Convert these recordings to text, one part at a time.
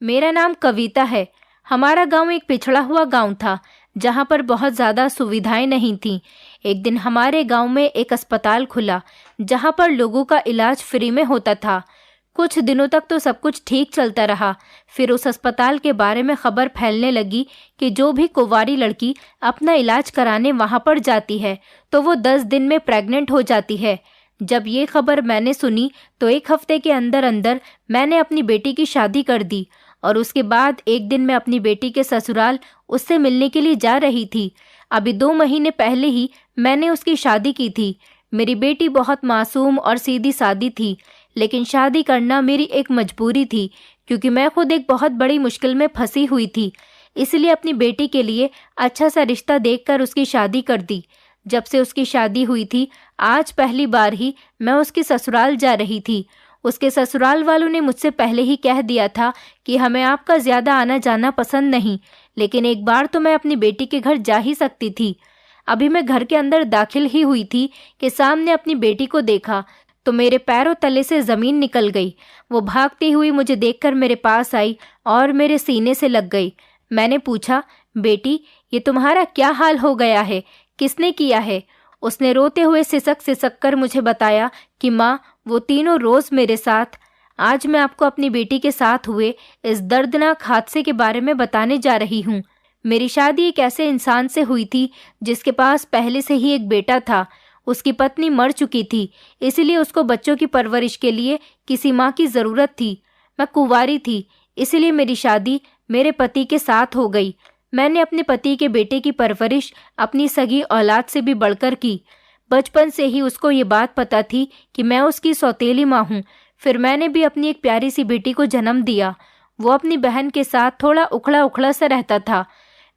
मेरा नाम कविता है। हमारा गांव एक पिछड़ा हुआ गांव था, जहां पर बहुत ज़्यादा सुविधाएं नहीं थीं। एक दिन हमारे गांव में एक अस्पताल खुला, जहां पर लोगों का इलाज फ्री में होता था। कुछ दिनों तक तो सब कुछ ठीक चलता रहा। फिर उस अस्पताल के बारे में खबर फैलने लगी कि जो भी कुंवारी लड़की अपना इलाज कराने वहां पर जाती है तो वो 10 दिन में प्रेग्नेंट हो जाती है। जब ये खबर मैंने सुनी तो 1 हफ्ते के अंदर अंदर मैंने अपनी बेटी की शादी कर दी। और उसके बाद एक दिन मैं अपनी बेटी के ससुराल उससे मिलने के लिए जा रही थी। अभी 2 महीने पहले ही मैंने उसकी शादी की थी। मेरी बेटी बहुत मासूम और सीधी सादी थी, लेकिन शादी करना मेरी एक मजबूरी थी, क्योंकि मैं खुद एक बहुत बड़ी मुश्किल में फंसी हुई थी। इसलिए अपनी बेटी के लिए अच्छा सा रिश्ता देखकर उसकी शादी कर दी। जब से उसकी शादी हुई थी, आज पहली बार ही मैं उसके ससुराल जा रही थी। उसके ससुराल वालों ने मुझसे पहले ही कह दिया था कि हमें आपका ज़्यादा आना जाना पसंद नहीं, लेकिन एक बार तो मैं अपनी बेटी के घर जा ही सकती थी। अभी मैं घर के अंदर दाखिल ही हुई थी कि सामने अपनी बेटी को देखा तो मेरे पैरों तले से ज़मीन निकल गई। वो भागती हुई मुझे देखकर मेरे पास आई और मेरे सीने से लग गई। मैंने पूछा, बेटी, ये तुम्हारा क्या हाल हो गया है? किसने किया है? उसने रोते हुए सिसक सिसक कर मुझे बताया कि माँ, वो तीनों रोज़ मेरे साथ। आज मैं आपको अपनी बेटी के साथ हुए इस दर्दनाक हादसे के बारे में बताने जा रही हूँ। मेरी शादी एक ऐसे इंसान से हुई थी जिसके पास पहले से ही एक बेटा था। उसकी पत्नी मर चुकी थी, इसलिए उसको बच्चों की परवरिश के लिए किसी माँ की ज़रूरत थी। मैं कुंवारी थी, इसलिए मेरी शादी मेरे पति के साथ हो गई। मैंने अपने पति के बेटे की परवरिश अपनी सगी औलाद से भी बढ़कर की। बचपन से ही उसको ये बात पता थी कि मैं उसकी सौतेली माँ हूँ। फिर मैंने भी अपनी एक प्यारी सी बेटी को जन्म दिया। वो अपनी बहन के साथ थोड़ा उखड़ा उखड़ा सा रहता था।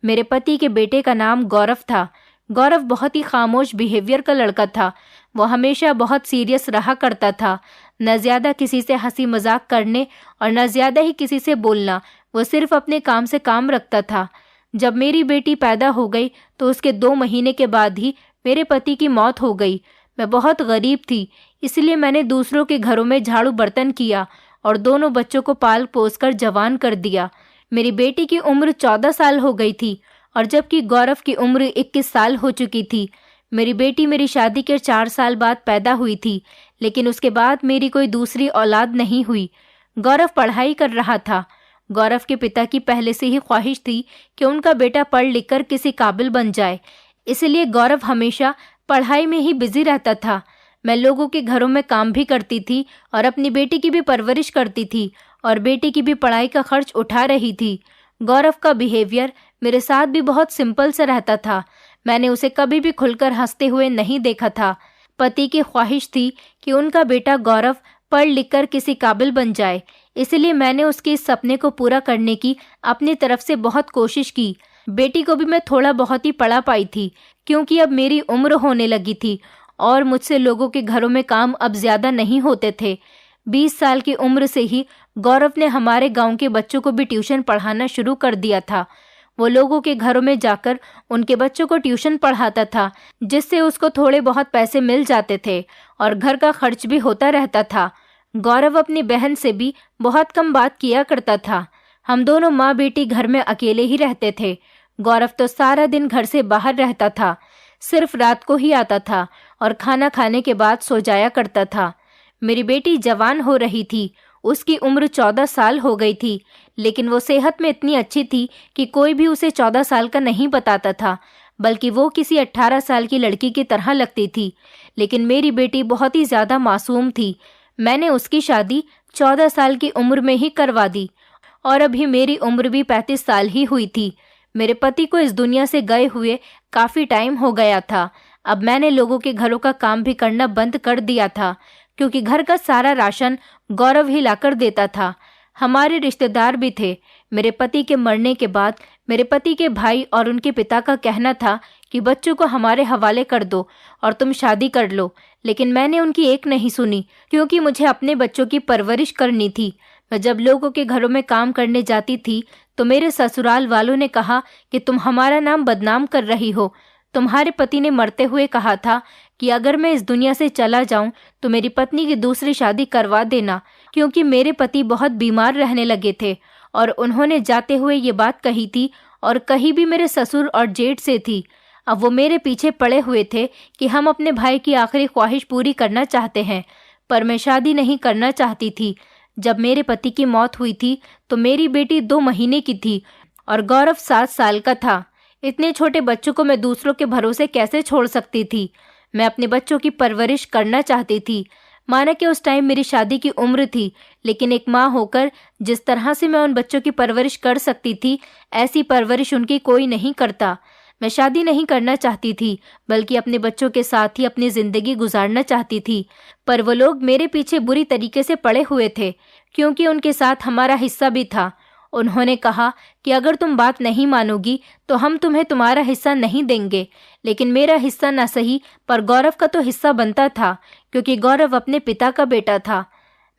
मेरे पति के बेटे का नाम गौरव था। गौरव बहुत ही खामोश बिहेवियर का लड़का था। वो हमेशा बहुत सीरियस रहा करता था, न ज़्यादा किसी से हंसी मजाक करने और न ज़्यादा ही किसी से बोलना। वो सिर्फ अपने काम से काम रखता था। जब मेरी बेटी पैदा हो गई तो उसके 2 महीने के बाद ही मेरे पति की मौत हो गई। मैं बहुत गरीब थी, इसलिए मैंने दूसरों के घरों में झाड़ू बर्तन किया और दोनों बच्चों को पाल पोस कर जवान कर दिया। मेरी बेटी की उम्र 14 साल हो गई थी और जबकि गौरव की उम्र 21 साल हो चुकी थी। मेरी बेटी मेरी शादी के 4 साल बाद पैदा हुई थी, लेकिन उसके बाद मेरी कोई दूसरी औलाद नहीं हुई। गौरव पढ़ाई कर रहा था। गौरव के पिता की पहले से ही ख्वाहिश थी कि उनका बेटा पढ़ लिख कर किसी काबिल बन जाए, इसलिए गौरव हमेशा पढ़ाई में ही बिजी रहता था। मैं लोगों के घरों में काम भी करती थी और अपनी बेटी की भी परवरिश करती थी और बेटी की भी पढ़ाई का खर्च उठा रही थी। गौरव का बिहेवियर मेरे साथ भी बहुत सिंपल सा रहता था। मैंने उसे कभी भी खुलकर हंसते हुए नहीं देखा था। पति की ख्वाहिश थी कि उनका बेटा गौरव पढ़ लिख कर किसी काबिल बन जाए, इसलिए मैंने उसके इस सपने को पूरा करने की अपनी तरफ से बहुत कोशिश की। बेटी को भी मैं थोड़ा बहुत ही पढ़ा पाई थी, क्योंकि अब मेरी उम्र होने लगी थी और मुझसे लोगों के घरों में काम अब ज़्यादा नहीं होते थे। 20 साल की उम्र से ही गौरव ने हमारे गांव के बच्चों को भी ट्यूशन पढ़ाना शुरू कर दिया था। वो लोगों के घरों में जाकर उनके बच्चों को ट्यूशन पढ़ाता था, जिससे उसको थोड़े बहुत पैसे मिल जाते थे और घर का खर्च भी होता रहता था। गौरव अपनी बहन से भी बहुत कम बात किया करता था। हम दोनों माँ बेटी घर में अकेले ही रहते थे। गौरव तो सारा दिन घर से बाहर रहता था, सिर्फ रात को ही आता था और खाना खाने के बाद सो जाया करता था। मेरी बेटी जवान हो रही थी। उसकी उम्र 14 साल हो गई थी, लेकिन वो सेहत में इतनी अच्छी थी कि कोई भी उसे 14 साल का नहीं बताता था, बल्कि वो किसी 18 साल की लड़की की तरह लगती थी। लेकिन मेरी बेटी बहुत ही ज़्यादा मासूम थी। मैंने उसकी शादी 14 साल की उम्र में ही करवा दी और अभी मेरी उम्र भी 35 साल ही हुई थी। मेरे पति को इस दुनिया से गए हुए काफ़ी टाइम हो गया था। अब मैंने लोगों के घरों का काम भी करना बंद कर दिया था, क्योंकि घर का सारा राशन गौरव ही लाकर देता था। हमारे रिश्तेदार भी थे। मेरे पति के मरने के बाद मेरे पति के भाई और उनके पिता का कहना था कि बच्चों को हमारे हवाले कर दो और तुम शादी कर लो, लेकिन मैंने उनकी एक नहीं सुनी, क्योंकि मुझे अपने बच्चों की परवरिश करनी थी। मैं जब लोगों के घरों में काम करने जाती थी तो मेरे ससुराल वालों ने कहा कि तुम हमारा नाम बदनाम कर रही हो। तुम्हारे पति ने मरते हुए कहा था कि अगर मैं इस दुनिया से चला जाऊं तो मेरी पत्नी की दूसरी शादी करवा देना, क्योंकि मेरे पति बहुत बीमार रहने लगे थे और उन्होंने जाते हुए ये बात कही थी और कही भी मेरे ससुर और जेठ से थी। अब वो मेरे पीछे पड़े हुए थे कि हम अपने भाई की आखिरी ख्वाहिश पूरी करना चाहते हैं, पर मैं शादी नहीं करना चाहती थी। जब मेरे पति की मौत हुई थी तो मेरी बेटी 2 महीने की थी और गौरव 7 साल का था। इतने छोटे बच्चों को मैं दूसरों के भरोसे कैसे छोड़ सकती थी। मैं अपने बच्चों की परवरिश करना चाहती थी। माना कि उस टाइम मेरी शादी की उम्र थी, लेकिन एक माँ होकर जिस तरह से मैं उन बच्चों की परवरिश कर सकती थी, ऐसी परवरिश उनकी कोई नहीं करता। मैं शादी नहीं करना चाहती थी, बल्कि अपने बच्चों के साथ ही अपनी जिंदगी गुजारना चाहती थी। पर वो लोग मेरे पीछे बुरी तरीके से पड़े हुए थे, क्योंकि उनके साथ हमारा हिस्सा भी था। उन्होंने कहा कि अगर तुम बात नहीं मानोगी तो हम तुम्हें तुम्हारा हिस्सा नहीं देंगे। लेकिन मेरा हिस्सा ना सही, पर गौरव का तो हिस्सा बनता था, क्योंकि गौरव अपने पिता का बेटा था।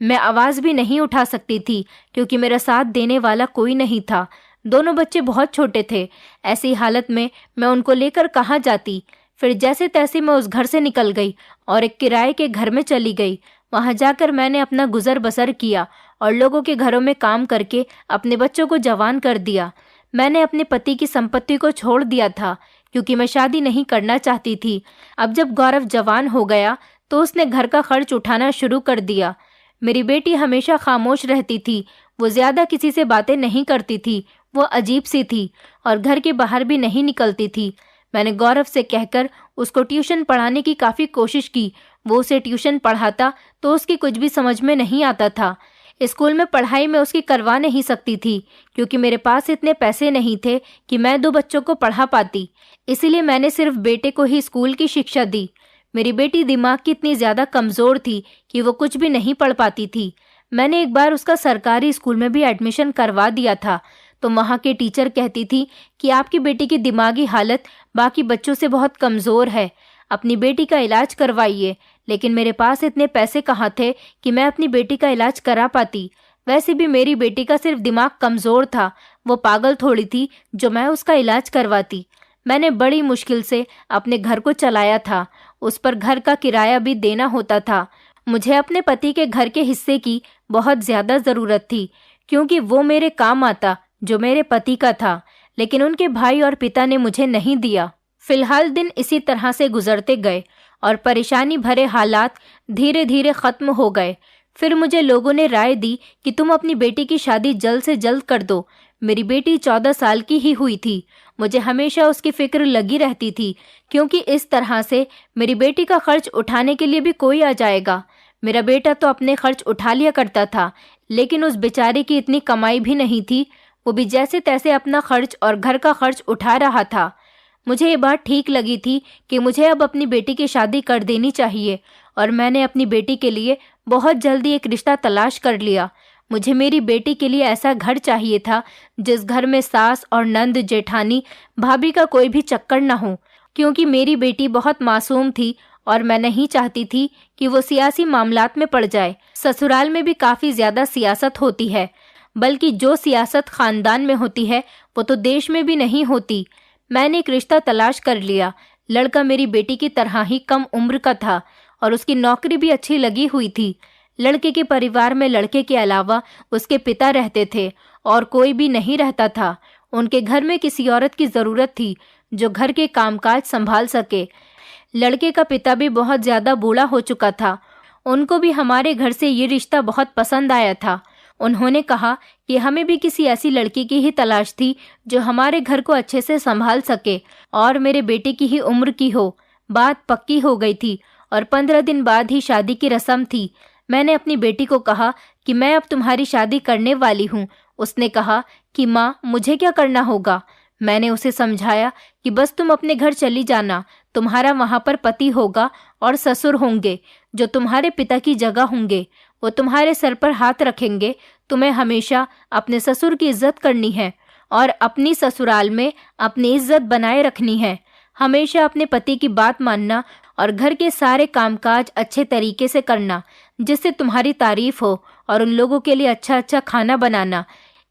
मैं आवाज़ भी नहीं उठा सकती थी, क्योंकि मेरा साथ देने वाला कोई नहीं था। दोनों बच्चे बहुत छोटे थे। ऐसी हालत में मैं उनको लेकर कहाँ जाती। फिर जैसे तैसे मैं उस घर से निकल गई और एक किराए के घर में चली गई। वहाँ जाकर मैंने अपना गुजर बसर किया और लोगों के घरों में काम करके अपने बच्चों को जवान कर दिया। मैंने अपने पति की संपत्ति को छोड़ दिया था, क्योंकि मैं शादी नहीं करना चाहती थी। अब जब गौरव जवान हो गया तो उसने घर का खर्च उठाना शुरू कर दिया। मेरी बेटी हमेशा खामोश रहती थी। वो ज्यादा किसी से बातें नहीं करती थी। वो अजीब सी थी और घर के बाहर भी नहीं निकलती थी। मैंने गौरव से कहकर उसको ट्यूशन पढ़ाने की काफ़ी कोशिश की। वो उसे ट्यूशन पढ़ाता तो उसकी कुछ भी समझ में नहीं आता था। स्कूल में पढ़ाई में उसकी करवा नहीं सकती थी, क्योंकि मेरे पास इतने पैसे नहीं थे कि मैं 2 बच्चों को पढ़ा पाती। इसीलिए मैंने सिर्फ बेटे को ही स्कूल की शिक्षा दी। मेरी बेटी दिमाग की इतनी ज़्यादा कमज़ोर थी कि वो कुछ भी नहीं पढ़ पाती थी। मैंने एक बार उसका सरकारी स्कूल में भी एडमिशन करवा दिया था, तो वहाँ के टीचर कहती थी कि आपकी बेटी की दिमागी हालत बाकी बच्चों से बहुत कमज़ोर है, अपनी बेटी का इलाज करवाइए। लेकिन मेरे पास इतने पैसे कहाँ थे कि मैं अपनी बेटी का इलाज करा पाती। वैसे भी मेरी बेटी का सिर्फ दिमाग कमज़ोर था, वो पागल थोड़ी थी जो मैं उसका इलाज करवाती। मैंने बड़ी मुश्किल से अपने घर को चलाया था। उस पर घर का किराया भी देना होता था। मुझे अपने पति के घर के हिस्से की बहुत ज़्यादा ज़रूरत थी, क्योंकि वो मेरे काम आता जो मेरे पति का था, लेकिन उनके भाई और पिता ने मुझे नहीं दिया। फिलहाल दिन इसी तरह से गुजरते गए और परेशानी भरे हालात धीरे धीरे ख़त्म हो गए। फिर मुझे लोगों ने राय दी कि तुम अपनी बेटी की शादी जल्द से जल्द कर दो। मेरी बेटी 14 साल की ही हुई थी। मुझे हमेशा उसकी फिक्र लगी रहती थी, क्योंकि इस तरह से मेरी बेटी का खर्च उठाने के लिए भी कोई आ जाएगा। मेरा बेटा तो अपने खर्च उठा लिया करता था, लेकिन उस बेचारे की इतनी कमाई भी नहीं थी। वो भी जैसे तैसे अपना खर्च और घर का खर्च उठा रहा था। मुझे ये बात ठीक लगी थी कि मुझे अब अपनी बेटी की शादी कर देनी चाहिए, और मैंने अपनी बेटी के लिए बहुत जल्दी एक रिश्ता तलाश कर लिया। मुझे मेरी बेटी के लिए ऐसा घर चाहिए था जिस घर में सास और नंद, जेठानी, भाभी का कोई भी चक्कर न हो, क्योंकि मेरी बेटी बहुत मासूम थी और मैं नहीं चाहती थी कि वो सियासी मामलात में पड़ जाए। ससुराल में भी काफ़ी ज़्यादा सियासत होती है, बल्कि जो सियासत ख़ानदान में होती है वो तो देश में भी नहीं होती। मैंने एक रिश्ता तलाश कर लिया। लड़का मेरी बेटी की तरह ही कम उम्र का था और उसकी नौकरी भी अच्छी लगी हुई थी। लड़के के परिवार में लड़के के अलावा उसके पिता रहते थे और कोई भी नहीं रहता था। उनके घर में किसी औरत की ज़रूरत थी जो घर के कामकाज संभाल सके। लड़के का पिता भी बहुत ज़्यादा बूढ़ा हो चुका था। उनको भी हमारे घर से ये रिश्ता बहुत पसंद आया था। उन्होंने कहा कि हमें भी किसी ऐसी लड़की की ही तलाश थी जो हमारे घर को अच्छे से संभाल सके और मेरे बेटे की ही उम्र की हो। बात पक्की हो गई थी और 15 दिन बाद ही शादी की रस्म थी। मैंने अपनी बेटी को कहा कि मैं अब तुम्हारी शादी करने वाली हूँ। उसने कहा कि माँ, मुझे क्या करना होगा। मैंने उसे समझाया कि बस तुम अपने घर चली जाना। तुम्हारा वहाँ पर पति होगा और ससुर होंगे जो तुम्हारे पिता की जगह होंगे। वो तुम्हारे सर पर हाथ रखेंगे। तुम्हें हमेशा अपने ससुर की इज्जत करनी है और अपनी ससुराल में अपनी इज्जत बनाए रखनी है। हमेशा अपने पति की बात मानना और घर के सारे कामकाज अच्छे तरीके से करना, जिससे तुम्हारी तारीफ हो, और उन लोगों के लिए अच्छा अच्छा खाना बनाना।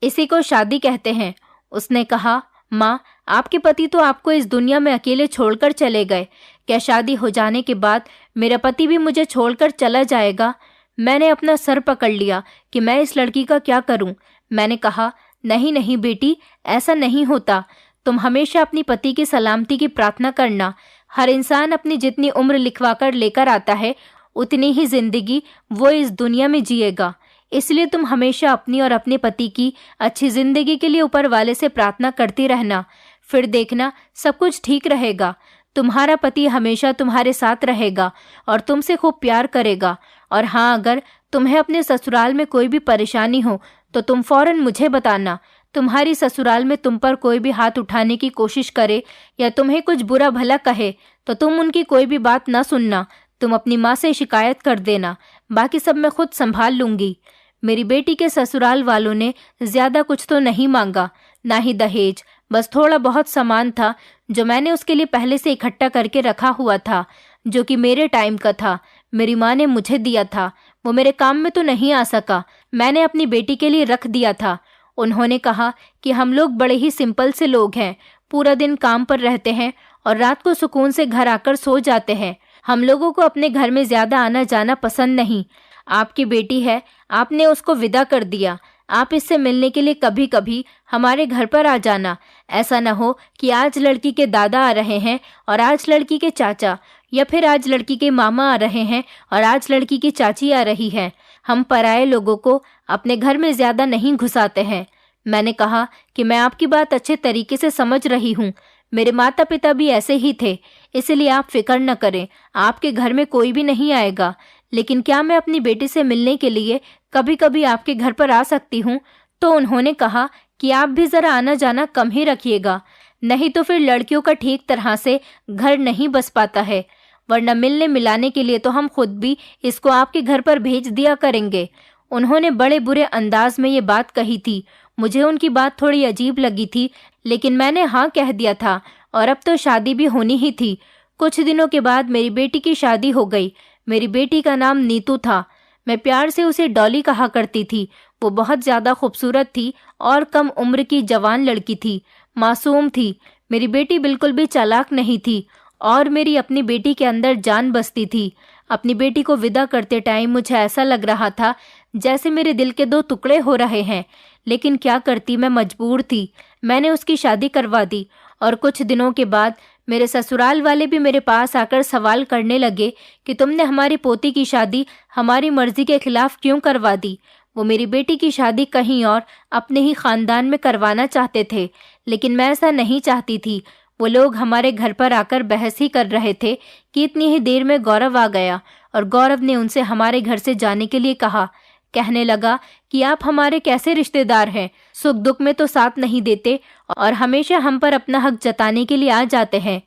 इसी को शादी कहते हैं। उसने कहा, माँ, आपके पति तो आपको इस दुनिया में अकेले छोड़कर चले गए। क्या शादी हो जाने के बाद मेरा पति भी मुझे छोड़कर चला जाएगा? मैंने अपना सर पकड़ लिया कि मैं इस लड़की का क्या करूं। मैंने कहा, नहीं नहीं बेटी, ऐसा नहीं होता। तुम हमेशा अपनी पति की सलामती की प्रार्थना करना। हर इंसान अपनी जितनी उम्र लिखवा कर लेकर आता है उतनी ही जिंदगी वो इस दुनिया में जिएगा। इसलिए तुम हमेशा अपनी और अपने पति की अच्छी जिंदगी के लिए ऊपर वाले से प्रार्थना करती रहना। फिर देखना सब कुछ ठीक रहेगा। तुम्हारा पति हमेशा तुम्हारे साथ रहेगा और तुमसे खूब प्यार करेगा। और हाँ, अगर तुम्हें अपने ससुराल में कोई भी परेशानी हो तो तुम फौरन मुझे बताना। तुम्हारी ससुराल में तुम पर कोई भी हाथ उठाने की कोशिश करे या तुम्हें कुछ बुरा भला कहे तो तुम उनकी कोई भी बात न सुनना। तुम अपनी माँ से शिकायत कर देना, बाकी सब मैं खुद संभाल लूंगी। मेरी बेटी के ससुराल वालों ने ज्यादा कुछ तो नहीं मांगा, ना ही दहेज। बस थोड़ा बहुत सामान था जो मैंने उसके लिए पहले से इकट्ठा करके रखा हुआ था, जो कि मेरे टाइम का था। मेरी माँ ने मुझे दिया था। वो मेरे काम में तो नहीं आ सका, मैंने अपनी बेटी के लिए रख दिया था। उन्होंने कहा कि हम लोग बड़े ही सिंपल से लोग हैं, पूरा दिन काम पर रहते हैं और रात को सुकून से घर आकर सो जाते हैं। हम लोगों को अपने घर में ज्यादा आना जाना पसंद नहीं। आपकी बेटी है, आपने उसको विदा कर दिया। आप इससे मिलने के लिए कभी कभी हमारे घर पर आ जाना। ऐसा न हो कि आज लड़की के दादा आ रहे हैं और आज लड़की के चाचा, या फिर आज लड़की के मामा आ रहे हैं और आज लड़की की चाची आ रही है। हम पराये लोगों को अपने घर में ज्यादा नहीं घुसाते हैं। मैंने कहा कि मैं आपकी बात अच्छे तरीके से समझ रही हूँ। मेरे माता पिता भी ऐसे ही थे, इसलिए आप फिक्र न करें, आपके घर में कोई भी नहीं आएगा। लेकिन क्या मैं अपनी बेटी से मिलने के लिए कभी कभी आपके घर पर आ सकती हूँ? तो उन्होंने कहा कि आप भी जरा आना जाना कम ही रखिएगा, नहीं तो फिर लड़कियों का ठीक तरह से घर नहीं बस पाता है। वरना मिलने मिलाने के लिए तो हम खुद भी इसको आपके घर पर भेज दिया करेंगे। उन्होंने बड़े बुरे अंदाज में ये बात कही थी। मुझे उनकी बात थोड़ी अजीब लगी थी, लेकिन मैंने हाँ कह दिया था और अब तो शादी भी होनी ही थी। कुछ दिनों के बाद मेरी बेटी की शादी हो गई। मेरी बेटी का नाम नीतू था। मैं प्यार से उसे डॉली कहा करती थी। वो बहुत ज्यादा खूबसूरत थी और कम उम्र की जवान लड़की थी, मासूम थी। मेरी बेटी बिल्कुल भी चालाक नहीं थी और मेरी अपनी बेटी के अंदर जान बसती थी। अपनी बेटी को विदा करते टाइम मुझे ऐसा लग रहा था जैसे मेरे दिल के दो टुकड़े हो रहे हैं, लेकिन क्या करती, मैं मजबूर थी। मैंने उसकी शादी करवा दी और कुछ दिनों के बाद मेरे ससुराल वाले भी मेरे पास आकर सवाल करने लगे कि तुमने हमारी पोती की शादी हमारी मर्जी के खिलाफ क्यों करवा दी। वो मेरी बेटी की शादी कहीं और अपने ही खानदान में करवाना चाहते थे, लेकिन मैं ऐसा नहीं चाहती थी। वो लोग हमारे घर पर आकर बहस ही कर रहे थे कि इतनी ही देर में गौरव आ गया और गौरव ने उनसे हमारे घर से जाने के लिए कहा। कहने लगा कि आप हमारे कैसे रिश्तेदार हैं, सुख दुख में तो साथ नहीं देते और हमेशा हम पर अपना हक जताने के लिए आ जाते हैं।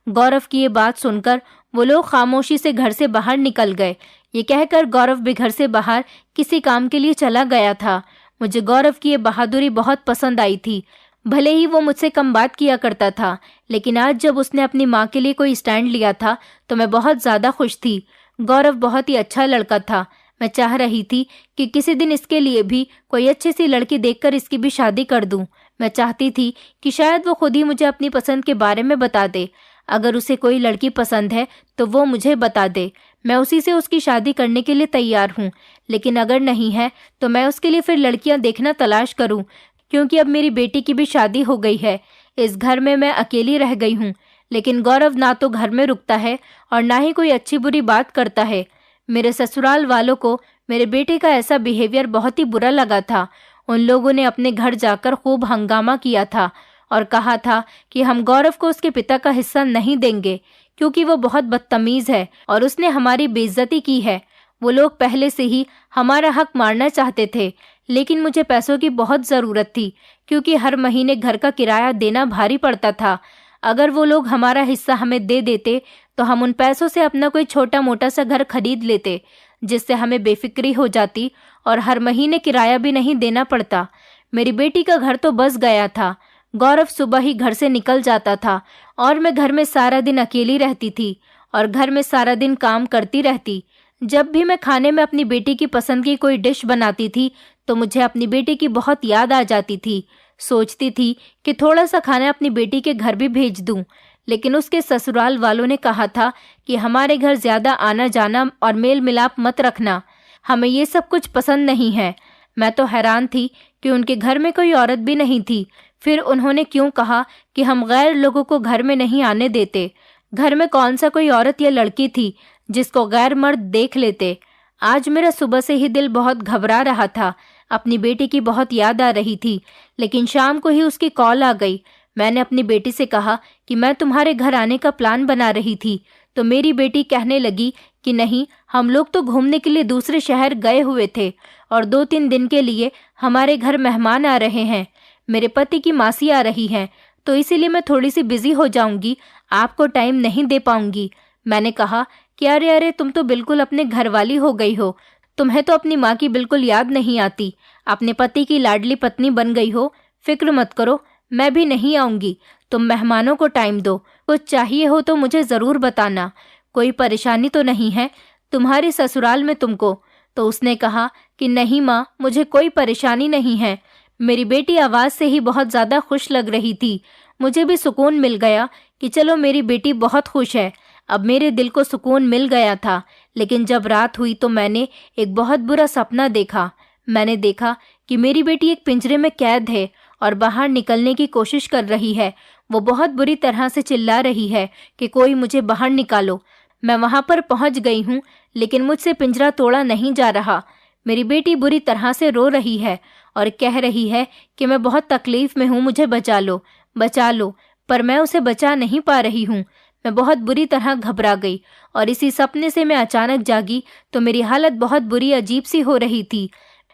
गौरव की ये बात सुनकर वो लोग खामोशी से घर से बाहर निकल गए। ये कहकर गौरव भी घर से बाहर किसी काम के लिए चला गया था। मुझे गौरव की ये बहादुरी बहुत पसंद आई थी। भले ही वो मुझसे कम बात किया करता था, लेकिन आज जब उसने अपनी माँ के लिए कोई स्टैंड लिया था तो मैं बहुत ज्यादा खुश थी। गौरव बहुत ही अच्छा लड़का था। मैं चाह रही थी कि किसी दिन इसके लिए भी कोई अच्छी सी लड़की देखकर इसकी भी शादी कर दूं। मैं चाहती थी कि शायद वो खुद ही मुझे अपनी पसंद के बारे में बता दे। अगर उसे कोई लड़की पसंद है तो वो मुझे बता दे, मैं उसी से उसकी शादी करने के लिए तैयार हूँ। लेकिन अगर नहीं है तो मैं उसके लिए फिर लड़कियां देखना तलाश करूँ, क्योंकि अब मेरी बेटी की भी शादी हो गई है। इस घर में मैं अकेली रह गई हूँ। लेकिन गौरव ना तो घर में रुकता है और ना ही कोई अच्छी बुरी बात करता है। मेरे ससुराल वालों को मेरे बेटे का ऐसा बिहेवियर बहुत ही बुरा लगा था। उन लोगों ने अपने घर जाकर खूब हंगामा किया था और कहा था कि हम गौरव को उसके पिता का हिस्सा नहीं देंगे, क्योंकि वो बहुत बदतमीज है और उसने हमारी बेइज्जती की है। वो लोग पहले से ही हमारा हक मारना चाहते थे, लेकिन मुझे पैसों की बहुत ज़रूरत थी, क्योंकि हर महीने घर का किराया देना भारी पड़ता था। अगर वो लोग हमारा हिस्सा हमें दे देते तो हम उन पैसों से अपना कोई छोटा मोटा सा घर खरीद लेते, जिससे हमें बेफिक्री हो जाती और हर महीने किराया भी नहीं देना पड़ता। मेरी बेटी का घर तो बस गया था। गौरव सुबह ही घर से निकल जाता था और मैं घर में सारा दिन अकेली रहती थी और घर में सारा दिन काम करती रहती। जब भी मैं खाने में अपनी बेटी की पसंद की कोई डिश बनाती थी तो मुझे अपनी बेटी की बहुत याद आ जाती थी। सोचती थी कि थोड़ा सा खाना अपनी बेटी के घर भी भेज दूं, लेकिन उसके ससुराल वालों ने कहा था कि हमारे घर ज्यादा आना जाना और मेल मिलाप मत रखना। हमें ये सब कुछ पसंद नहीं है। मैं तो हैरान थी कि उनके घर में कोई औरत भी नहीं थी। फिर उन्होंने क्यों कहा कि हम गैर लोगों को घर में नहीं आने देते? घर में कौन सा कोई औरत या लड़की थी जिसको गैर मर्द देख लेते? आज मेरा सुबह से ही दिल बहुत घबरा रहा था। अपनी बेटी की बहुत याद आ रही थी, लेकिन शाम को ही उसकी कॉल आ गई। मैंने अपनी बेटी से कहा कि मैं तुम्हारे घर आने का प्लान बना रही थी, तो मेरी बेटी कहने लगी कि नहीं, हम लोग तो घूमने के लिए दूसरे शहर गए हुए थे और 2-3 दिन के लिए हमारे घर मेहमान आ रहे हैं। मेरे पति की मासी आ रही हैं, तो इसीलिए मैं थोड़ी सी बिजी हो जाऊंगी, आपको टाइम नहीं दे पाऊंगी। मैंने कहा कि अरे अरे, तुम तो बिल्कुल अपने घर वाली हो गई हो। तुम्हें तो अपनी माँ की बिल्कुल याद नहीं आती। अपने पति की लाडली पत्नी बन गई हो। फिक्र मत करो, मैं भी नहीं आऊंगी। तुम मेहमानों को टाइम दो। कुछ चाहिए हो तो मुझे ज़रूर बताना। कोई परेशानी तो नहीं है तुम्हारे ससुराल में तुमको? तो उसने कहा कि नहीं माँ, मुझे कोई परेशानी नहीं है। मेरी बेटी आवाज़ से ही बहुत ज़्यादा खुश लग रही थी। मुझे भी सुकून मिल गया कि चलो मेरी बेटी बहुत खुश है। अब मेरे दिल को सुकून मिल गया था। लेकिन जब रात हुई तो मैंने एक बहुत बुरा सपना देखा। मैंने देखा कि मेरी बेटी एक पिंजरे में कैद है और बाहर निकलने की कोशिश कर रही है। वो बहुत बुरी तरह से चिल्ला रही है कि कोई मुझे बाहर निकालो। मैं वहां पर पहुंच गई हूं, लेकिन मुझसे पिंजरा तोड़ा नहीं जा रहा। मेरी बेटी बुरी तरह से रो रही है और कह रही है कि मैं बहुत तकलीफ में हूँ, मुझे बचा लो, बचा लो। पर मैं उसे बचा नहीं पा रही हूँ। मैं बहुत बुरी तरह घबरा गई और इसी सपने से मैं अचानक जागी तो मेरी हालत बहुत बुरी, अजीब सी हो रही थी।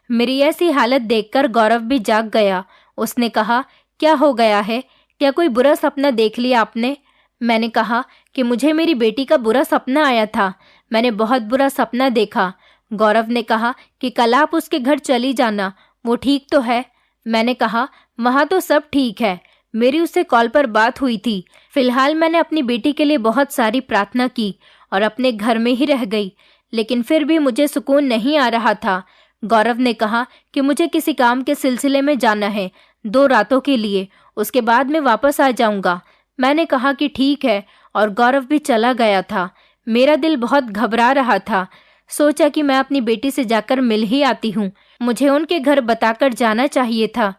मेरी ऐसी हालत देखकर गौरव भी जाग गया। उसने कहा, क्या हो गया है? क्या कोई बुरा सपना देख लिया आपने? मैंने कहा कि मुझे मेरी बेटी का बुरा सपना आया था। मैंने बहुत बुरा सपना देखा। गौरव ने कहा कि कल आप उसके घर चली जाना, वो ठीक तो है? मैंने कहा, वहाँ तो सब ठीक है। मेरी उससे कॉल पर बात हुई थी। फिलहाल मैंने अपनी बेटी के लिए बहुत सारी प्रार्थना की और अपने घर में ही रह गई, लेकिन फिर भी मुझे सुकून नहीं आ रहा था। गौरव ने कहा कि मुझे किसी काम के सिलसिले में जाना है 2 रातों के लिए, उसके बाद मैं वापस आ जाऊंगा। मैंने कहा कि ठीक है और गौरव भी चला गया था। मेरा दिल बहुत घबरा रहा था। सोचा कि मैं अपनी बेटी से जाकर मिल ही आती हूँ। मुझे उनके घर बताकर जाना चाहिए था,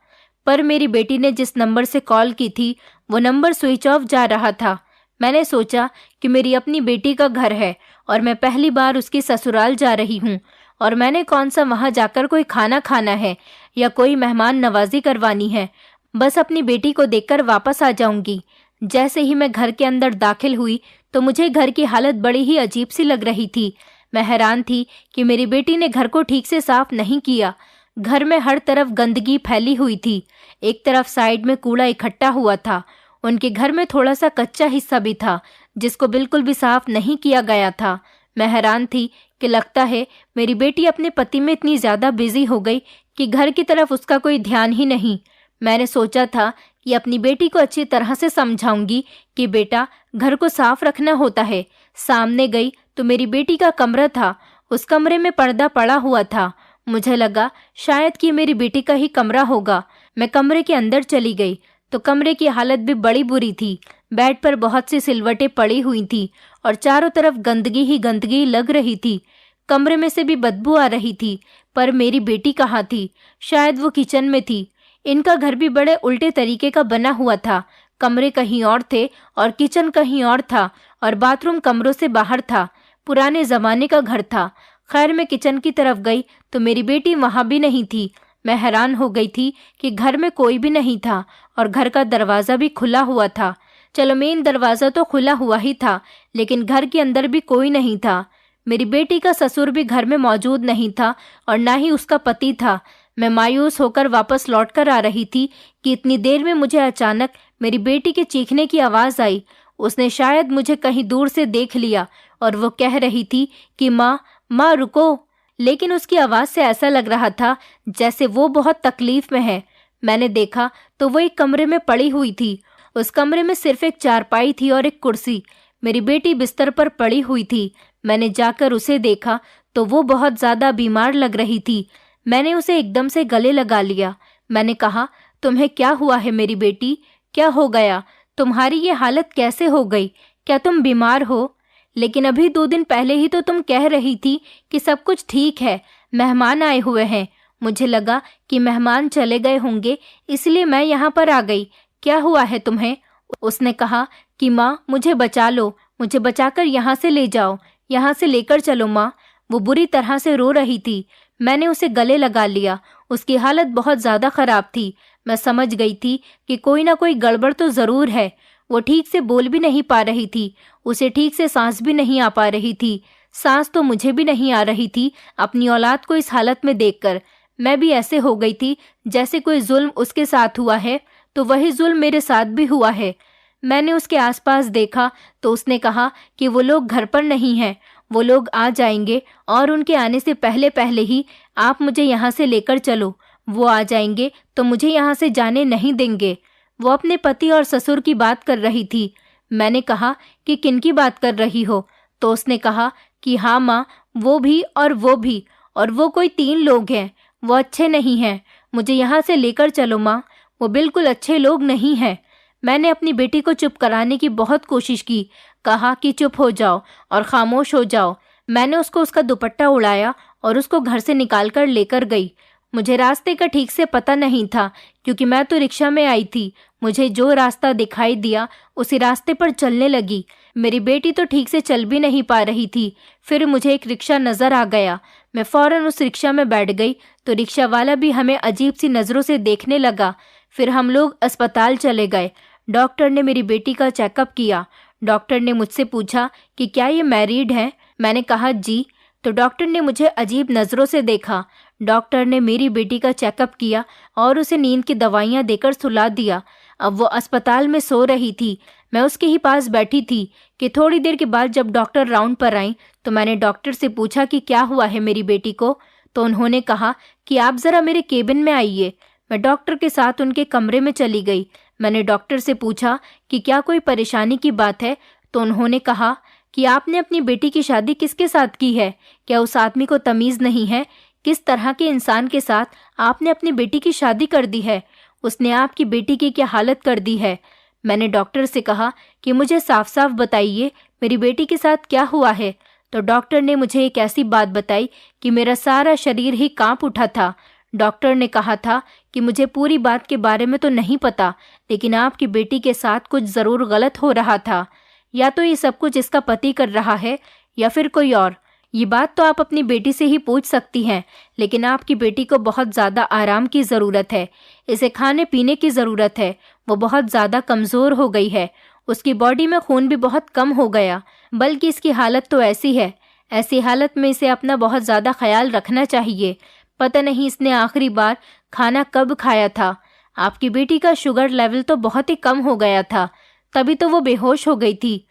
पर मेरी बेटी ने जिस नंबर से कॉल की थी वो नंबर स्विच ऑफ जा रहा था। मैंने सोचा कि मेरी अपनी बेटी का घर है और मैं पहली बार उसकी ससुराल जा रही हूँ, और मैंने कौन सा वहाँ जाकर कोई खाना खाना है या कोई मेहमान नवाजी करवानी है। बस अपनी बेटी को देखकर वापस आ जाऊंगी। जैसे ही मैं घर के अंदर दाखिल हुई तो मुझे घर की हालत बड़ी ही अजीब सी लग रही थी। मैं हैरान थी कि मेरी बेटी ने घर को ठीक से साफ नहीं किया। घर में हर तरफ गंदगी फैली हुई थी। एक तरफ साइड में कूड़ा इकट्ठा हुआ था। उनके घर में थोड़ा सा कच्चा हिस्सा भी था जिसको बिल्कुल भी साफ नहीं किया गया था। मैं हैरान थी कि लगता है मेरी बेटी अपने पति में इतनी ज़्यादा बिजी हो गई कि घर की तरफ उसका कोई ध्यान ही नहीं। मैंने सोचा था कि अपनी बेटी को अच्छी तरह से समझाऊंगी कि बेटा, घर को साफ रखना होता है। सामने गई तो मेरी बेटी का कमरा था। उस कमरे में पर्दा पड़ा हुआ था। मुझे लगा शायद कि मेरी बेटी का ही कमरा होगा। मैं कमरे के अंदर चली गई तो कमरे की हालत भी बड़ी बुरी थी। बेड पर बहुत सी सिलवटें पड़ी हुई थी और चारों तरफ गंदगी ही गंदगी लग रही थी। कमरे में से भी बदबू आ रही थी। पर मेरी बेटी कहाँ थी? शायद वो किचन में थी। इनका घर भी बड़े उल्टे तरीके का बना हुआ था। कमरे कहीं और थे और किचन कहीं और था और बाथरूम कमरों से बाहर था। पुराने जमाने का घर था। खैर, मैं किचन की तरफ गई तो मेरी बेटी वहां भी नहीं थी। मैं हैरान हो गई थी कि घर में कोई भी नहीं था और घर का दरवाज़ा भी खुला हुआ था। चलो, मेन दरवाज़ा तो खुला हुआ ही था, लेकिन घर के अंदर भी कोई नहीं था। मेरी बेटी का ससुर भी घर में मौजूद नहीं था और ना ही उसका पति था। मैं मायूस होकर वापस लौट कर आ रही थी कि इतनी देर में मुझे अचानक मेरी बेटी के चीखने की आवाज़ आई। उसने शायद मुझे कहीं दूर से देख लिया और वो कह रही थी कि माँ, माँ रुको। लेकिन उसकी आवाज़ से ऐसा लग रहा था जैसे वो बहुत तकलीफ में है। मैंने देखा तो वो एक कमरे में पड़ी हुई थी। उस कमरे में सिर्फ एक चारपाई थी और एक कुर्सी। मेरी बेटी बिस्तर पर पड़ी हुई थी। मैंने जाकर उसे देखा तो वो बहुत ज़्यादा बीमार लग रही थी। मैंने उसे एकदम से गले लगा लिया। मैंने कहा, तुम्हें क्या हुआ है मेरी बेटी? क्या हो गया? तुम्हारी ये हालत कैसे हो गई? क्या तुम बीमार हो? लेकिन अभी 2 दिन पहले ही तो तुम कह रही थी कि सब कुछ ठीक है। मेहमान आए हुए हैं। मुझे लगा कि मेहमान चले गए होंगे, इसलिए मैं यहाँ पर आ गई। क्या हुआ है तुम्हें? उसने कहा कि माँ, मुझे बचा लो, मुझे बचाकर यहाँ से ले जाओ, यहाँ से लेकर चलो माँ। वो बुरी तरह से रो रही थी। मैंने उसे गले लगा लिया। उसकी हालत बहुत ज़्यादा ख़राब थी। मैं समझ गई थी कि कोई ना कोई गड़बड़ तो ज़रूर है। वो ठीक से बोल भी नहीं पा रही थी, उसे ठीक से सांस भी नहीं आ पा रही थी। सांस तो मुझे भी नहीं आ रही थी अपनी औलाद को इस हालत में देखकर। मैं भी ऐसे हो गई थी जैसे कोई जुल्म उसके साथ हुआ है तो वही जुल्म मेरे साथ भी हुआ है। मैंने उसके आसपास देखा तो उसने कहा कि वो लोग घर पर नहीं हैं, वो लोग आ जाएंगे और उनके आने से पहले पहले ही आप मुझे यहाँ से लेकर चलो। वो आ जाएंगे तो मुझे यहाँ से जाने नहीं देंगे। वो अपने पति और ससुर की बात कर रही थी। मैंने कहा कि किनकी बात कर रही हो? तो उसने कहा कि हाँ माँ, वो भी और वो भी, और वो कोई 3 लोग हैं। वो अच्छे नहीं हैं, मुझे यहाँ से लेकर चलो माँ, वो बिल्कुल अच्छे लोग नहीं हैं। मैंने अपनी बेटी को चुप कराने की बहुत कोशिश की, कहा कि चुप हो जाओ और खामोश हो जाओ। मैंने उसको उसका दुपट्टा उड़ाया और उसको घर से निकाल कर लेकर गई। मुझे रास्ते का ठीक से पता नहीं था क्योंकि मैं तो रिक्शा में आई थी। मुझे जो रास्ता दिखाई दिया उसी रास्ते पर चलने लगी। मेरी बेटी तो ठीक से चल भी नहीं पा रही थी। फिर मुझे एक रिक्शा नज़र आ गया। मैं फ़ौरन उस रिक्शा में बैठ गई तो रिक्शा वाला भी हमें अजीब सी नज़रों से देखने लगा। फिर हम लोग अस्पताल चले गए। डॉक्टर ने मेरी बेटी का चेकअप किया। डॉक्टर ने मुझसे पूछा कि क्या ये मैरिड है? मैंने कहा जी। तो डॉक्टर ने मुझे अजीब नज़रों से देखा। डॉक्टर ने मेरी बेटी का चेकअप किया और उसे नींद की दवाइयाँ देकर सुला दिया। अब वो अस्पताल में सो रही थी। मैं उसके ही पास बैठी थी कि थोड़ी देर के बाद जब डॉक्टर राउंड पर आई तो मैंने डॉक्टर से पूछा कि क्या हुआ है मेरी बेटी को। तो उन्होंने कहा कि आप ज़रा मेरे केबिन में आइए। मैं डॉक्टर के साथ उनके कमरे में चली गई। मैंने डॉक्टर से पूछा कि क्या कोई परेशानी की बात है। तो उन्होंने कहा कि आपने अपनी बेटी की शादी किसके साथ की है? क्या उस आदमी को तमीज़ नहीं है? किस तरह के इंसान के साथ आपने अपनी बेटी की शादी कर दी है? उसने आपकी बेटी की क्या हालत कर दी है? मैंने डॉक्टर से कहा कि मुझे साफ साफ बताइए मेरी बेटी के साथ क्या हुआ है। तो डॉक्टर ने मुझे एक ऐसी बात बताई कि मेरा सारा शरीर ही कांप उठा था। डॉक्टर ने कहा था कि मुझे पूरी बात के बारे में तो नहीं पता, लेकिन आपकी बेटी के साथ कुछ ज़रूर गलत हो रहा था। या तो ये सब कुछ इसका पति कर रहा है या फिर कोई और। ये बात तो आप अपनी बेटी से ही पूछ सकती हैं, लेकिन आपकी बेटी को बहुत ज़्यादा आराम की ज़रूरत है। इसे खाने पीने की ज़रूरत है। वो बहुत ज़्यादा कमज़ोर हो गई है। उसकी बॉडी में खून भी बहुत कम हो गया। बल्कि इसकी हालत तो ऐसी है, ऐसी हालत में इसे अपना बहुत ज़्यादा ख्याल रखना चाहिए। पता नहीं इसने आखिरी बार खाना कब खाया था। आपकी बेटी का शुगर लेवल तो बहुत ही कम हो गया था, तभी तो वो बेहोश हो गई थी।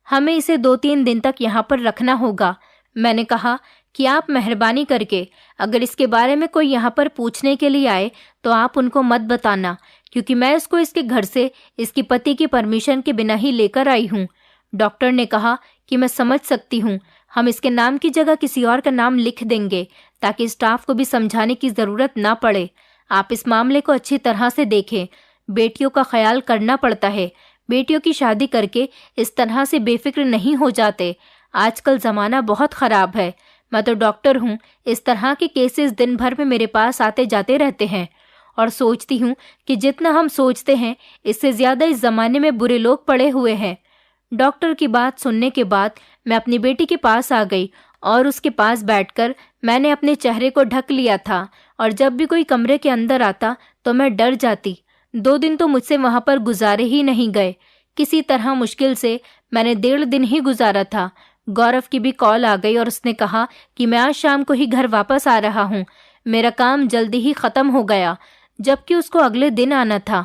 हमें इसे 2-3 दिन तक यहाँ पर रखना होगा। मैंने कहा कि आप मेहरबानी करके अगर इसके बारे में कोई यहाँ पर पूछने के लिए आए तो आप उनको मत बताना, क्योंकि मैं इसको इसके घर से इसके पति की परमिशन के बिना ही लेकर आई हूँ। डॉक्टर ने कहा कि मैं समझ सकती हूँ, हम इसके नाम की जगह किसी और का नाम लिख देंगे ताकि स्टाफ को भी समझाने की ज़रूरत ना पड़े। आप इस मामले को अच्छी तरह से देखें। बेटियों का ख्याल करना पड़ता है। बेटियों की शादी करके इस तरह से बेफिक्र नहीं हो जाते। आजकल ज़माना बहुत ख़राब है। मैं तो डॉक्टर हूँ, इस तरह के केसेस दिन भर में मेरे पास आते जाते रहते हैं और सोचती हूँ कि जितना हम सोचते हैं इससे ज़्यादा इस ज़माने में बुरे लोग पड़े हुए हैं। डॉक्टर की बात सुनने के बाद मैं अपनी बेटी के पास आ गई और उसके पास बैठकर मैंने अपने चेहरे को ढक लिया था और जब भी कोई कमरे के अंदर आता तो मैं डर जाती। 2 दिन तो मुझसे वहाँ पर गुजारे ही नहीं गए। किसी तरह मुश्किल से मैंने 1.5 दिन ही गुजारा था। गौरव की भी कॉल आ गई और उसने कहा कि मैं आज शाम को ही घर वापस आ रहा हूँ। मेरा काम जल्दी ही ख़त्म हो गया, जबकि उसको अगले दिन आना था।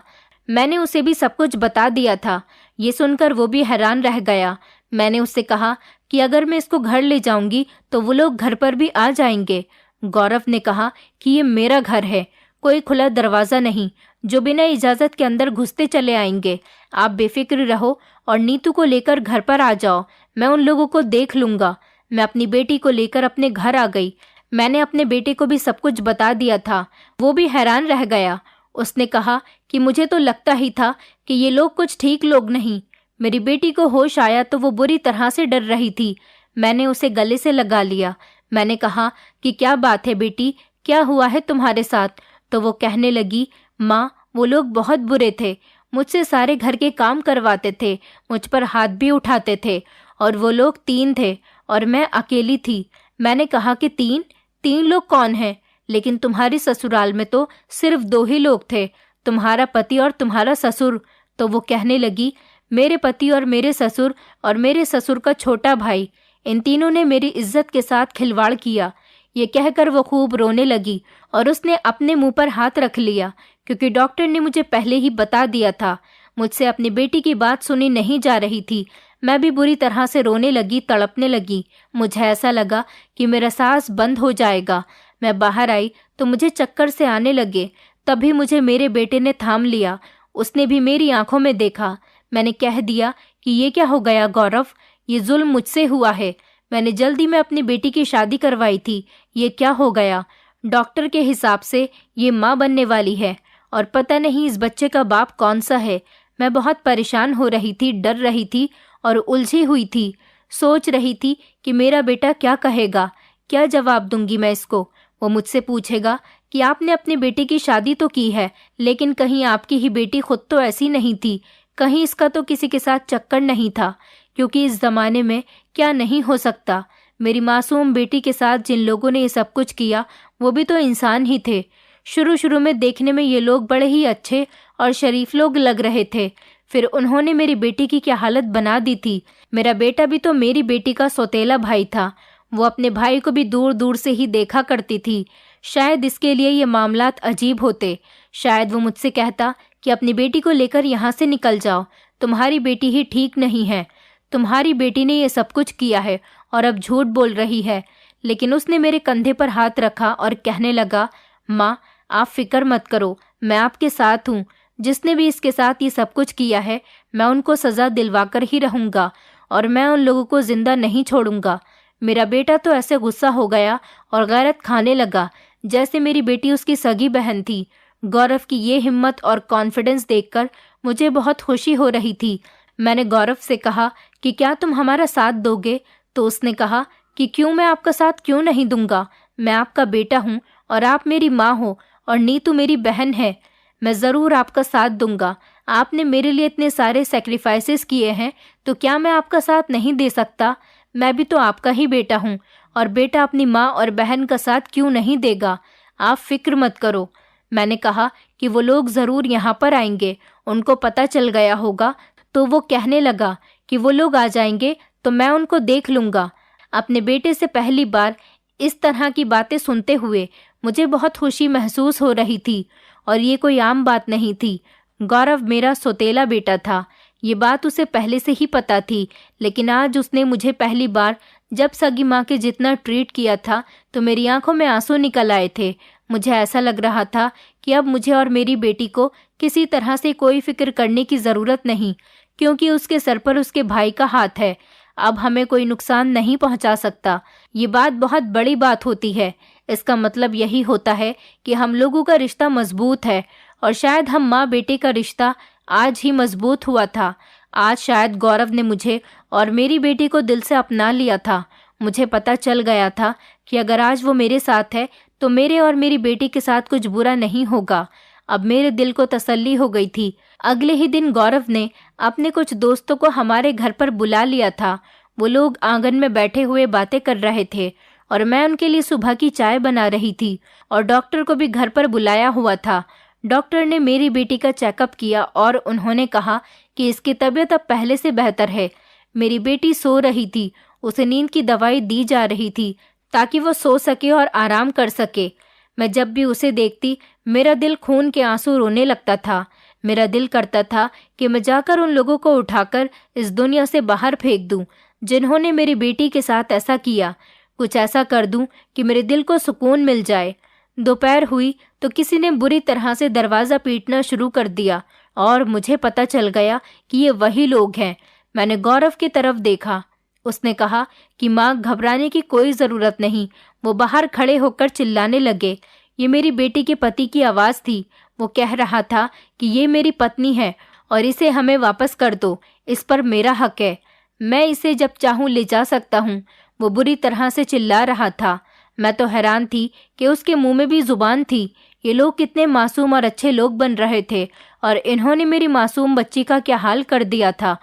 मैंने उसे भी सब कुछ बता दिया था। ये सुनकर वो भी हैरान रह गया। मैंने उससे कहा कि अगर मैं इसको घर ले जाऊंगी तो वो लोग घर पर भी आ जाएंगे। गौरव ने कहा कि ये मेरा घर है, कोई खुला दरवाज़ा नहीं जो बिना इजाज़त के अंदर घुसते चले आएंगे। आप बेफिक्र रहो और नीतू को लेकर घर पर आ जाओ, मैं उन लोगों को देख लूँगा। मैं अपनी बेटी को लेकर अपने घर आ गई। मैंने अपने बेटे को भी सब कुछ बता दिया था। वो भी हैरान रह गया। उसने कहा कि मुझे तो लगता ही था कि ये लोग कुछ ठीक लोग नहीं। मेरी बेटी को होश आया तो वो बुरी तरह से डर रही थी। मैंने उसे गले से लगा लिया। मैंने कहा कि क्या बात है बेटी, क्या हुआ है तुम्हारे साथ? तो वो कहने लगी, माँ वो लोग बहुत बुरे थे, मुझसे सारे घर के काम करवाते थे, मुझ पर हाथ भी उठाते थे, और वो लोग 3 थे और मैं अकेली थी। मैंने कहा कि 3 लोग कौन हैं? लेकिन तुम्हारी ससुराल में तो सिर्फ 2 ही लोग थे, तुम्हारा पति और तुम्हारा ससुर। तो वो कहने लगी, मेरे पति और मेरे ससुर और मेरे ससुर का छोटा भाई, इन तीनों ने मेरी इज्जत के साथ खिलवाड़ किया। ये कहकर वो खूब रोने लगी और उसने अपने मुंह पर हाथ रख लिया, क्योंकि डॉक्टर ने मुझे पहले ही बता दिया था। मुझसे अपनी बेटी की बात सुनी नहीं जा रही थी। मैं भी बुरी तरह से रोने लगी, तड़पने लगी। मुझे ऐसा लगा कि मेरा सांस बंद हो जाएगा। मैं बाहर आई तो मुझे चक्कर से आने लगे। तभी मुझे मेरे बेटे ने थाम लिया। उसने भी मेरी आंखों में देखा। मैंने कह दिया कि ये क्या हो गया गौरव, ये जुल्म मुझसे हुआ है। मैंने जल्दी में अपनी बेटी की शादी करवाई थी, ये क्या हो गया? डॉक्टर के हिसाब से ये माँ बनने वाली है और पता नहीं इस बच्चे का बाप कौन सा है। मैं बहुत परेशान हो रही थी, डर रही थी और उलझी हुई थी। सोच रही थी कि मेरा बेटा क्या कहेगा, क्या जवाब दूंगी मैं इसको। वो मुझसे पूछेगा कि आपने अपने बेटे की शादी तो की है, लेकिन कहीं आपकी ही बेटी खुद तो ऐसी नहीं थी, कहीं इसका तो किसी के साथ चक्कर नहीं था, क्योंकि इस जमाने में क्या नहीं हो सकता। मेरी मासूम बेटी के साथ जिन लोगों ने ये सब कुछ किया वो भी तो इंसान ही थे। शुरू शुरू में देखने में ये लोग बड़े ही अच्छे और शरीफ लोग लग रहे थे, फिर उन्होंने मेरी बेटी की क्या हालत बना दी थी। मेरा बेटा भी तो मेरी बेटी का सौतेला भाई था। वो अपने भाई को भी दूर दूर से ही देखा करती थी। शायद इसके लिए ये मामलात अजीब होते। शायद वो मुझसे कहता कि अपनी बेटी को लेकर यहाँ से निकल जाओ, तुम्हारी बेटी ही ठीक नहीं है, तुम्हारी बेटी ने ये सब कुछ किया है और अब झूठ बोल रही है। लेकिन उसने मेरे कंधे पर हाथ रखा और कहने लगा, माँ आप फिक्र मत करो, मैं आपके साथ हूँ। जिसने भी इसके साथ ये सब कुछ किया है मैं उनको सज़ा दिलवाकर ही रहूँगा और मैं उन लोगों को जिंदा नहीं छोड़ूंगा। मेरा बेटा तो ऐसे गुस्सा हो गया और गैरत खाने लगा जैसे मेरी बेटी उसकी सगी बहन थी। गौरव की ये हिम्मत और कॉन्फिडेंस देखकर मुझे बहुत खुशी हो रही थी। मैंने गौरव से कहा कि क्या तुम हमारा साथ दोगे? तो उसने कहा कि क्यों, मैं आपका साथ क्यों नहीं दूंगा। मैं आपका बेटा हूँ और आप मेरी माँ हो और नीतू मेरी बहन है। मैं ज़रूर आपका साथ दूंगा। आपने मेरे लिए इतने सारे सेक्रीफाइसेस किए हैं, तो क्या मैं आपका साथ नहीं दे सकता? मैं भी तो आपका ही बेटा हूँ और बेटा अपनी माँ और बहन का साथ क्यों नहीं देगा? आप फिक्र मत करो। मैंने कहा कि वो लोग ज़रूर यहाँ पर आएंगे, उनको पता चल गया होगा। तो वो कहने लगा कि वो लोग आ जाएंगे तो मैं उनको देख लूँगा। अपने बेटे से पहली बार इस तरह की बातें सुनते हुए मुझे बहुत खुशी महसूस हो रही थी और ये कोई आम बात नहीं थी। गौरव मेरा सौतेला बेटा था, ये बात उसे पहले से ही पता थी, लेकिन आज उसने मुझे पहली बार जब सगी माँ के जितना ट्रीट किया था तो मेरी आंखों में आंसू निकल आए थे। मुझे ऐसा लग रहा था कि अब मुझे और मेरी बेटी को किसी तरह से कोई फिक्र करने की ज़रूरत नहीं, क्योंकि उसके सर पर उसके भाई का हाथ है। अब हमें कोई नुकसान नहीं पहुंचा सकता। ये बात बहुत बड़ी बात होती है। इसका मतलब यही होता है कि हम लोगों का रिश्ता मजबूत है और शायद हम माँ बेटे का रिश्ता आज ही मजबूत हुआ था। आज शायद गौरव ने मुझे और मेरी बेटी को दिल से अपना लिया था। मुझे पता चल गया था कि अगर आज वो मेरे साथ है तो मेरे और मेरी बेटी के साथ कुछ बुरा नहीं होगा। अब मेरे दिल को तसल्ली हो गई थी। अगले ही दिन गौरव ने अपने कुछ दोस्तों को हमारे घर पर बुला लिया था। वो लोग आंगन में बैठे हुए बातें कर रहे थे और मैं उनके लिए सुबह की चाय बना रही थी और डॉक्टर को भी घर पर बुलाया हुआ था। डॉक्टर ने मेरी बेटी का चेकअप किया और उन्होंने कहा कि इसकी तबीयत अब पहले से बेहतर है। मेरी बेटी सो रही थी, उसे नींद की दवाई दी जा रही थी ताकि वो सो सके और आराम कर सके। मैं जब भी उसे देखती मेरा दिल खून के आंसू रोने लगता था। मेरा दिल करता था कि मैं जाकर उन लोगों को उठाकर इस दुनिया से बाहर फेंक दूं जिन्होंने मेरी बेटी के साथ ऐसा किया। कुछ ऐसा कर दूं कि मेरे दिल को सुकून मिल जाए। दोपहर हुई तो किसी ने बुरी तरह से दरवाज़ा पीटना शुरू कर दिया और मुझे पता चल गया कि ये वही लोग हैं। मैंने गौरव की तरफ देखा। उसने कहा कि माँ, घबराने की कोई ज़रूरत नहीं। वो बाहर खड़े होकर चिल्लाने लगे। ये मेरी बेटी के पति की आवाज़ थी। वो कह रहा था कि ये मेरी पत्नी है और इसे हमें वापस कर दो, इस पर मेरा हक है, मैं इसे जब चाहूँ ले जा सकता हूँ। वो बुरी तरह से चिल्ला रहा था। मैं तो हैरान थी कि उसके मुंह में भी जुबान थी। ये लोग कितने मासूम और अच्छे लोग बन रहे थे और इन्होंने मेरी मासूम बच्ची का क्या हाल कर दिया था।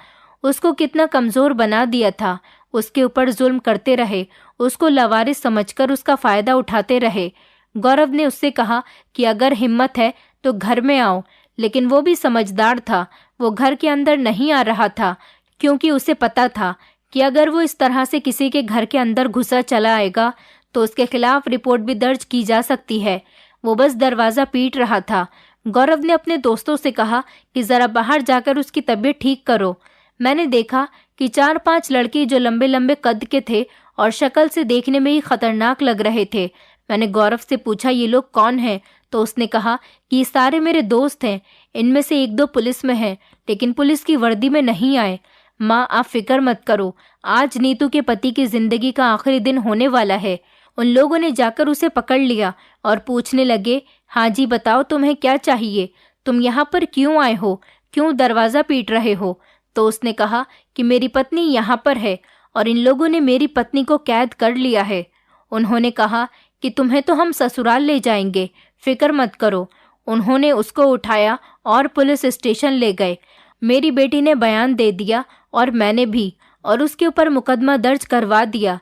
उसको कितना कमज़ोर बना दिया था। उसके ऊपर जुल्म करते रहे, उसको लावारिस समझकर उसका फ़ायदा उठाते रहे। गौरव ने उससे कहा कि अगर हिम्मत है तो घर में आओ, लेकिन वो भी समझदार था। वो घर के अंदर नहीं आ रहा था क्योंकि उसे पता था कि अगर वो इस तरह से किसी के घर के अंदर घुसा चला आएगा तो उसके खिलाफ रिपोर्ट भी दर्ज की जा सकती है। वो बस दरवाज़ा पीट रहा था। गौरव ने अपने दोस्तों से कहा कि ज़रा बाहर जाकर उसकी तबीयत ठीक करो। मैंने देखा कि 4-5 लड़के जो लंबे लंबे कद के थे और शक्ल से देखने में ही खतरनाक लग रहे थे। मैंने गौरव से पूछा, ये लोग कौन हैं? तो उसने कहा कि ये सारे मेरे दोस्त हैं। इनमें से 1-2 पुलिस में हैं, लेकिन पुलिस की वर्दी में नहीं आए। माँ, आप फिक्र मत करो, आज नीतू के पति की जिंदगी का आखिरी दिन होने वाला है। उन लोगों ने जाकर उसे पकड़ लिया और पूछने लगे, हाँ जी बताओ तुम्हें क्या चाहिए, तुम यहाँ पर क्यों आए हो, क्यों दरवाज़ा पीट रहे हो? तो उसने कहा कि मेरी पत्नी यहाँ पर है और इन लोगों ने मेरी पत्नी को कैद कर लिया है। उन्होंने कहा कि तुम्हें तो हम ससुराल ले जाएंगे, फिक्र मत करो। उन्होंने उसको उठाया और पुलिस स्टेशन ले गए। मेरी बेटी ने बयान दे दिया और मैंने भी, और उसके ऊपर मुकदमा दर्ज करवा दिया।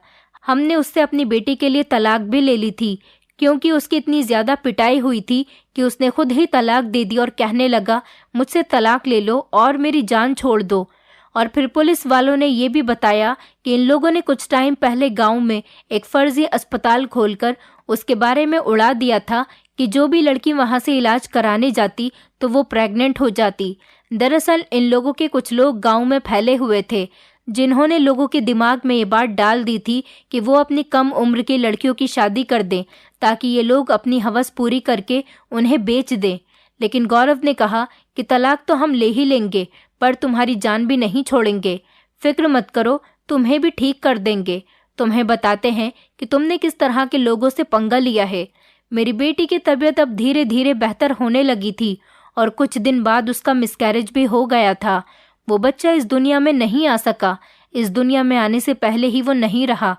हमने उससे अपनी बेटी के लिए तलाक भी ले ली थी क्योंकि उसकी इतनी ज़्यादा पिटाई हुई थी कि उसने खुद ही तलाक दे दी और कहने लगा, मुझसे तलाक ले लो और मेरी जान छोड़ दो। और फिर पुलिस वालों ने ये भी बताया कि इन लोगों ने कुछ टाइम पहले गांव में एक फर्जी अस्पताल खोलकर उसके बारे में उड़ा दिया था कि जो भी लड़की वहां से इलाज कराने जाती तो वो प्रेग्नेंट हो जाती। दरअसल इन लोगों के कुछ लोग गांव में फैले हुए थे जिन्होंने लोगों के दिमाग में ये बात डाल दी थी कि वो अपनी कम उम्र की लड़कियों की शादी कर दें ताकि ये लोग अपनी हवस पूरी करके उन्हें बेच दें। लेकिन गौरव ने कहा कि तलाक तो हम ले ही लेंगे, पर तुम्हारी जान भी नहीं छोड़ेंगे। फिक्र मत करो, तुम्हें भी ठीक कर देंगे। तुम्हें बताते हैं कि तुमने किस तरह के लोगों से पंगा लिया है। मेरी बेटी की तबीयत अब धीरे धीरे बेहतर होने लगी थी और कुछ दिन बाद उसका मिसकैरेज भी हो गया था। वो बच्चा इस दुनिया में नहीं आ सका। इस दुनिया में आने से पहले ही वो नहीं रहा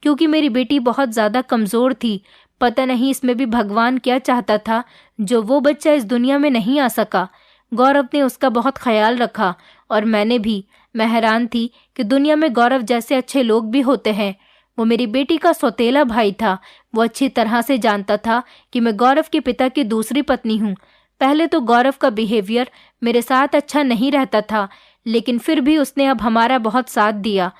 क्योंकि मेरी बेटी बहुत ज़्यादा कमज़ोर थी। पता नहीं इसमें भी भगवान क्या चाहता था जो वो बच्चा इस दुनिया में नहीं आ सका। गौरव ने उसका बहुत ख्याल रखा और मैंने भी। मैं हैरान थी कि दुनिया में गौरव जैसे अच्छे लोग भी होते हैं। वो मेरी बेटी का सौतेला भाई था। वो अच्छी तरह से जानता था कि मैं गौरव के पिता की दूसरी पत्नी हूँ। पहले तो गौरव का बिहेवियर मेरे साथ अच्छा नहीं रहता था, लेकिन फिर भी उसने अब हमारा बहुत साथ दिया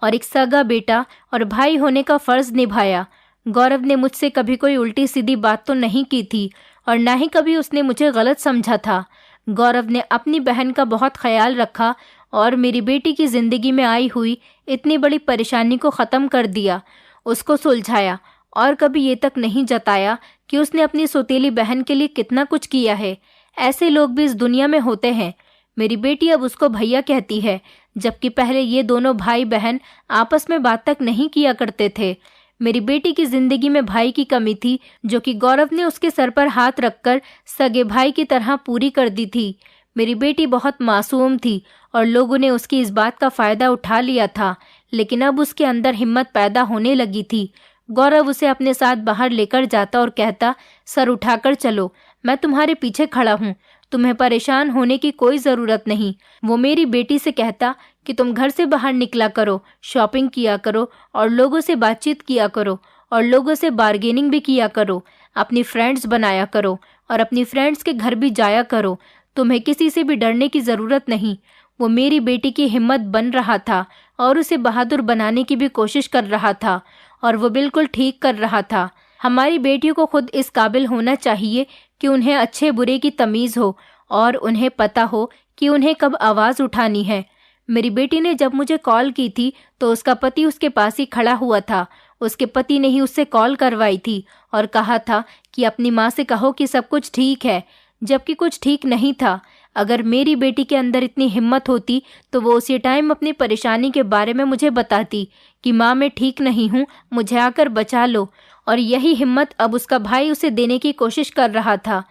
और एक सगा बेटा और भाई होने का फ़र्ज़ निभाया। गौरव ने मुझसे कभी कोई उल्टी सीधी बात तो नहीं की थी और ना ही कभी उसने मुझे गलत समझा था। गौरव ने अपनी बहन का बहुत ख्याल रखा और मेरी बेटी की ज़िंदगी में आई हुई इतनी बड़ी परेशानी को ख़त्म कर दिया, उसको सुलझाया और कभी ये तक नहीं जताया कि उसने अपनी सौतेली बहन के लिए कितना कुछ किया है। ऐसे लोग भी इस दुनिया में होते हैं। मेरी बेटी अब उसको भैया कहती है, जबकि पहले ये दोनों भाई बहन आपस में बात तक नहीं किया करते थे। मेरी बेटी की जिंदगी में भाई की कमी थी जो कि गौरव ने उसके सर पर हाथ रखकर सगे भाई की तरह पूरी कर दी थी। मेरी बेटी बहुत मासूम थी और लोगों ने उसकी इस बात का फ़ायदा उठा लिया था, लेकिन अब उसके अंदर हिम्मत पैदा होने लगी थी। गौरव उसे अपने साथ बाहर लेकर जाता और कहता, सर उठाकर चलो, मैं तुम्हारे पीछे खड़ा हूँ, तुम्हें परेशान होने की कोई ज़रूरत नहीं। वो मेरी बेटी से कहता कि तुम घर से बाहर निकला करो, शॉपिंग किया करो और लोगों से बातचीत किया करो और लोगों से बार्गेनिंग भी किया करो, अपनी फ्रेंड्स बनाया करो और अपनी फ्रेंड्स के घर भी जाया करो। तुम्हें किसी से भी डरने की ज़रूरत नहीं। वो मेरी बेटी की हिम्मत बन रहा था और उसे बहादुर बनाने की भी कोशिश कर रहा था और वो बिल्कुल ठीक कर रहा था। हमारी बेटियों को खुद इस काबिल होना चाहिए कि उन्हें अच्छे बुरे की तमीज़ हो और उन्हें पता हो कि उन्हें कब आवाज़ उठानी है। मेरी बेटी ने जब मुझे कॉल की थी तो उसका पति उसके पास ही खड़ा हुआ था। उसके पति ने ही उससे कॉल करवाई थी और कहा था कि अपनी माँ से कहो कि सब कुछ ठीक है, जबकि कुछ ठीक नहीं था। अगर मेरी बेटी के अंदर इतनी हिम्मत होती तो वो उसी टाइम अपनी परेशानी के बारे में मुझे बताती कि माँ मैं ठीक नहीं हूँ, मुझे आकर बचा लो। और यही हिम्मत अब उसका भाई उसे देने की कोशिश कर रहा था।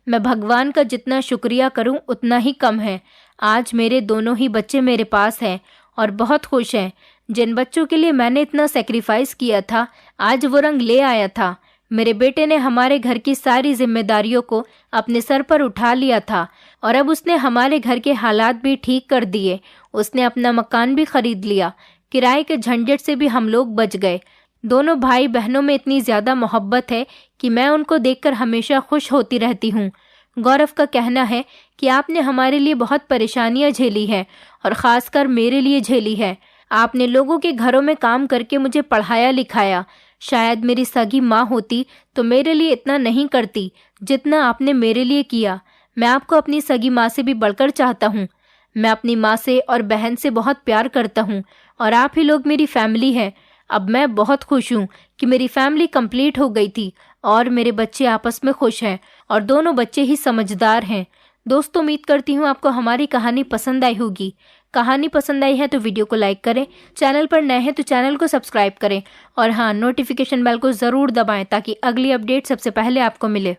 मैं भगवान का जितना शुक्रिया करूं उतना ही कम है। आज मेरे दोनों ही बच्चे मेरे पास हैं और बहुत खुश हैं। जिन बच्चों के लिए मैंने इतना सेक्रीफाइस किया था, आज वो रंग ले आया था। मेरे बेटे ने हमारे घर की सारी जिम्मेदारियों को अपने सर पर उठा लिया था और अब उसने हमारे घर के हालात भी ठीक कर दिए। उसने अपना मकान भी खरीद लिया। किराए के झंझट से भी हम लोग बच गए। दोनों भाई बहनों में इतनी ज़्यादा मोहब्बत है कि मैं उनको देखकर हमेशा खुश होती रहती हूँ। गौरव का कहना है कि आपने हमारे लिए बहुत परेशानियाँ झेली हैं और ख़ासकर मेरे लिए झेली है। आपने लोगों के घरों में काम करके मुझे पढ़ाया लिखाया। शायद मेरी सगी माँ होती तो मेरे लिए इतना नहीं करती जितना आपने मेरे लिए किया। मैं आपको अपनी सगी माँ से भी बढ़कर चाहता हूँ। मैं अपनी माँ से और बहन से बहुत प्यार करता हूँ और आप ही लोग मेरी फैमिली हैं। अब मैं बहुत खुश हूँ कि मेरी फैमिली कंप्लीट हो गई थी और मेरे बच्चे आपस में खुश हैं और दोनों बच्चे ही समझदार हैं। दोस्तों, उम्मीद करती हूँ आपको हमारी कहानी पसंद आई होगी। कहानी पसंद आई है तो वीडियो को लाइक करें, चैनल पर नए हैं तो चैनल को सब्सक्राइब करें और हाँ, नोटिफिकेशन बेल को ज़रूर दबाएं ताकि अगली अपडेट सबसे पहले आपको मिले।